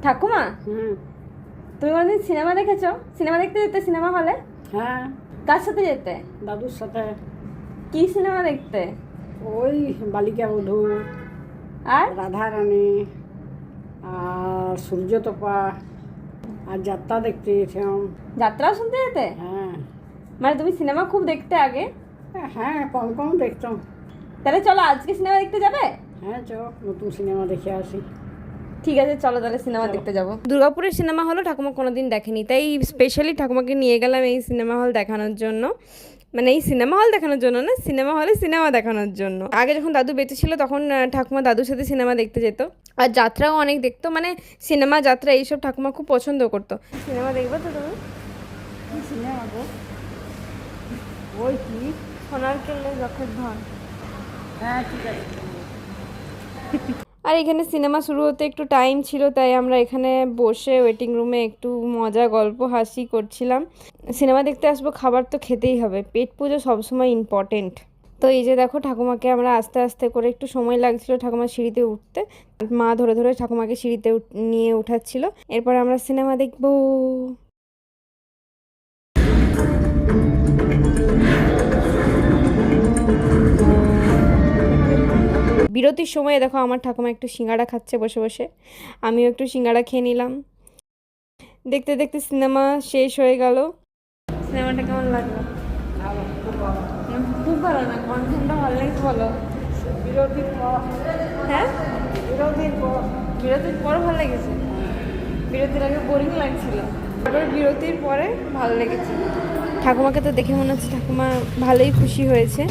ঠাকুমা, হুম। তুমি কোনোদিন সিনেমা দেখেছো? সিনেমা দেখতে যেতে সিনেমা হলে? হ্যাঁ, কার সাথে যেতে? দাদুর সাথে। কি সিনেমা দেখতে? ওই বালিকা বধূ, আর রাধারানী, আর সূর্যতপা, আর যাত্রা দেখতে গেছিলাম। যাত্রাও শুনতে যেতে? হ্যাঁ মানে তুমি সিনেমা খুব দেখতে আগে? হ্যাঁ, কম কম দেখতাম। তাহলে চলো আজকে সিনেমা দেখতে যাবে? হ্যাঁ, নতুন সিনেমা দেখে আসি। ঠিক আছে, চলো তাহলে সিনেমা চলো। দেখতে যাবো। দুর্গাপুরের সিনেমা হলও ঠাকুমা কোনোদিন দেখেনি, তাই স্পেশালি ঠাকুমাকে নিয়ে গেলাম এই সিনেমা হল দেখানোর জন্য। মানে এই সিনেমা হল দেখানোর জন্য না, সিনেমা হলে সিনেমা দেখানোর জন্য। আগে যখন দাদু বেঁচে ছিল তখন ঠাকুমা দাদুর সাথে সিনেমা দেখতে যেত, আর যাত্রাও অনেক দেখতো। মানে সিনেমা যাত্রা এইসব ঠাকুমা খুব পছন্দ করতো। সিনেমা দেখবে তো তুমি? কি সিনেমা গো? ওই কি? সোনার কেল্লা যখন ধন। হ্যাঁ, ঠিক আছে। আর এখানে সিনেমা শুরু হতে একটু টাইম ছিল, তাই আমরা এখানে বসে ওয়েটিং রুমে একটু মজা গল্প হাসি করছিলাম। সিনেমা দেখতে আসবো, খাবার তো খেতেই হবে, পেট পুজো সবসময় ইম্পর্টেন্ট। তো এই যে দেখো ঠাকুমাকে আমরা আস্তে আস্তে করে, একটু সময় লাগছিল ঠাকুমার সিঁড়িতে উঠতে, মা ধরে ধরে ঠাকুমাকে সিঁড়িতে নিয়ে উঠাচ্ছিল। এরপর আমরা সিনেমা দেখবো। বিরতির সময় দেখো আমার ঠাকুমা একটু সিঙ্গাড়া খাচ্ছে বসে বসে, আমিও একটু সিঙ্গাড়া খেয়ে নিলাম। দেখতে দেখতে সিনেমা শেষ হয়ে গেল। সিনেমাটা কেমন লাগলো? ভালো, খুব ভালো। খুব ভালো না, কন্টেন্টটা ভালো লাগছে বলো। বিরতির পর। হ্যাঁ, বিরতির পর। বিরতির পর ভালো লেগেছে? বিরতির আগে বোরিং লাগছিল, তারপর বিরতির পরে ভালো লেগেছে। ঠাকুমাকে তো দেখে মনে হচ্ছে ঠাকুমা ভালোই খুশি হয়েছে।